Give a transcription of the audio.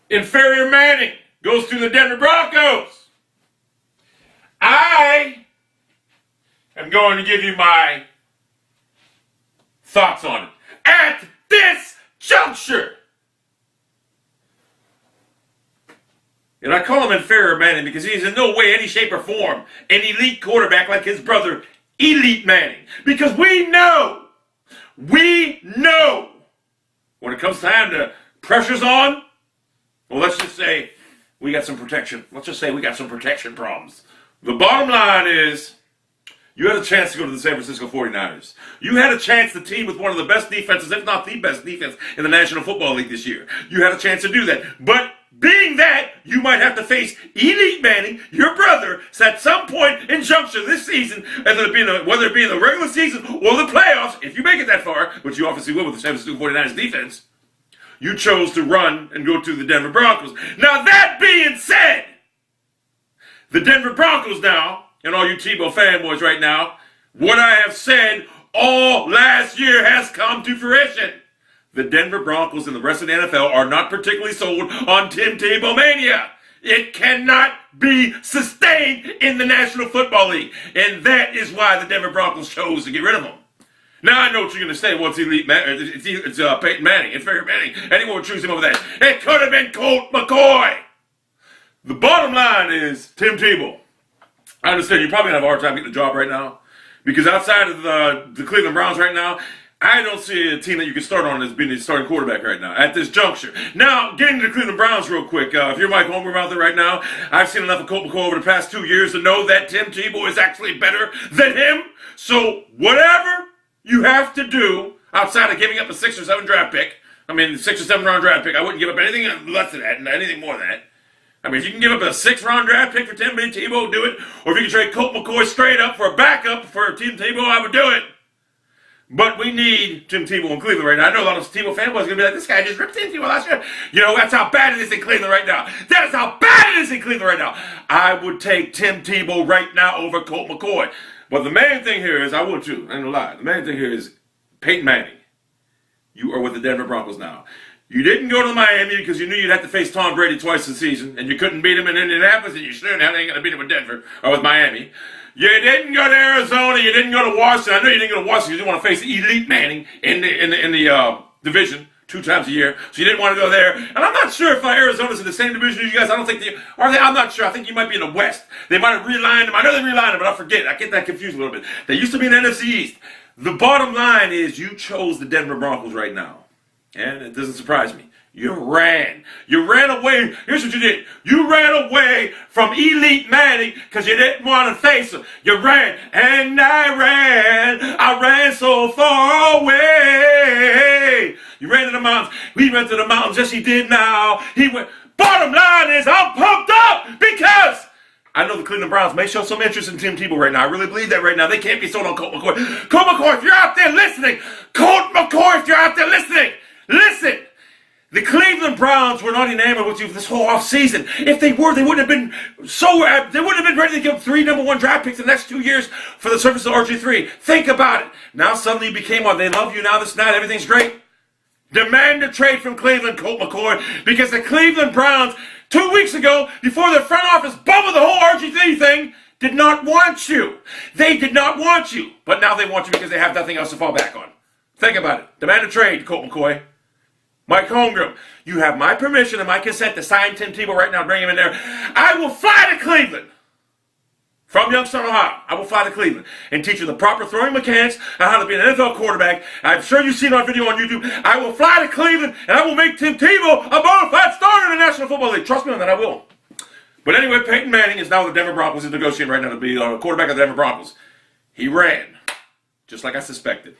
Inferior Manning goes to the Denver Broncos. I am going to give you my thoughts on it. At this juncture. And I call him Inferior Manning because he's in no way, any shape, or form an elite quarterback like his brother, Elite Manning. Because we know, when it comes time to pressure's on, well, let's just say we got some protection. Let's just say we got some protection problems. The bottom line is, you had a chance to go to the San Francisco 49ers. You had a chance to team with one of the best defenses, if not the best defense in the National Football League this year. You had a chance to do that. But being that, you might have to face Elite Manning, your brother, at some point in juncture this season, whether it be in the regular season or the playoffs, if you make it that far, which you obviously will with the San Francisco 49ers defense, you chose to run and go to the Denver Broncos. Now, that being said, the Denver Broncos now, and all you Tebow fanboys right now, what I have said all last year has come to fruition. The Denver Broncos and the rest of the NFL are not particularly sold on Tim Tebow mania. It cannot be sustained in the National Football League. And that is why the Denver Broncos chose to get rid of him. Now I know what you're going to say. Well, it's Peyton Manning, Inferior Manning. Anyone would choose him over that. It could have been Colt McCoy. The bottom line is Tim Tebow. I understand you're probably going to have a hard time getting a job right now. Because outside of the Cleveland Browns right now, I don't see a team that you can start on as being the starting quarterback right now at this juncture. Now, getting to the Cleveland Browns real quick. If you're Mike Holmgren out there right now, I've seen enough of Colt McCoy over the past 2 years to know that Tim Tebow is actually better than him. So whatever you have to do outside of giving up a 6 or 7 draft pick, 6 or 7 round draft pick, I wouldn't give up anything less than that and anything more than that. If you can give up a 6th round draft pick for Tim Tebow, do it. Or if you can trade Colt McCoy straight up for a backup for Tim Tebow, I would do it. But we need Tim Tebow in Cleveland right now. I know a lot of Tebow fanboys are going to be like, this guy just ripped Tim Tebow last year. You know, that's how bad it is in Cleveland right now. That is how bad it is in Cleveland right now. I would take Tim Tebow right now over Colt McCoy. But the main thing here is, I would too, I ain't gonna lie. The main thing here is Peyton Manning. You are with the Denver Broncos now. You didn't go to Miami because you knew you'd have to face Tom Brady twice this season, and you couldn't beat him in Indianapolis, and you sure now ain't going to beat him with Denver or with Miami. You didn't go to Arizona. You didn't go to Washington. I know you didn't go to Washington because you want to face Elite Manning in the division 2 times a year, so you didn't want to go there. And I'm not sure if Arizona's in the same division as you guys. I don't think they are. I'm not sure. I think you might be in the West. They might have realigned them. I know they realigned them, but I forget. I get that confused a little bit. They used to be in the NFC East. The bottom line is you chose the Denver Broncos right now, and it doesn't surprise me. You ran. You ran away. Here's what you did. You ran away from Elite Manning because you didn't want to face him. You ran. And I ran. I ran so far away. You ran to the mountains. We went to the mountains. Yes, he did now. He went. Bottom line is I'm pumped up because I know the Cleveland Browns may show some interest in Tim Tebow right now. I really believe that right now. They can't be sold on Colt McCoy. Colt McCoy, if you're out there listening. Colt McCoy, if you're out there listening. Listen. The Cleveland Browns were not enamored with you this whole offseason. If they were, they wouldn't have been ready to give 3 number 1 draft picks in the next 2 years for the service of RG3. Think about it. Now suddenly you became one. They love you now. This night, everything's great. Demand a trade from Cleveland, Colt McCoy, because the Cleveland Browns 2 weeks ago, before the front office bubbled the whole RG3 thing, did not want you. They did not want you, but now they want you because they have nothing else to fall back on. Think about it. Demand a trade, Colt McCoy. Mike Holmgren, you have my permission and my consent to sign Tim Tebow right now and bring him in there. I will fly to Cleveland from Youngstown, Ohio. I will fly to Cleveland and teach you the proper throwing mechanics and how to be an NFL quarterback. I'm sure you've seen our video on YouTube. I will fly to Cleveland and I will make Tim Tebow a bona fide starter in the National Football League. Trust me on that, I will. But anyway, Peyton Manning is now the Denver Broncos. He's negotiating right now to be the quarterback of the Denver Broncos. He ran, just like I suspected.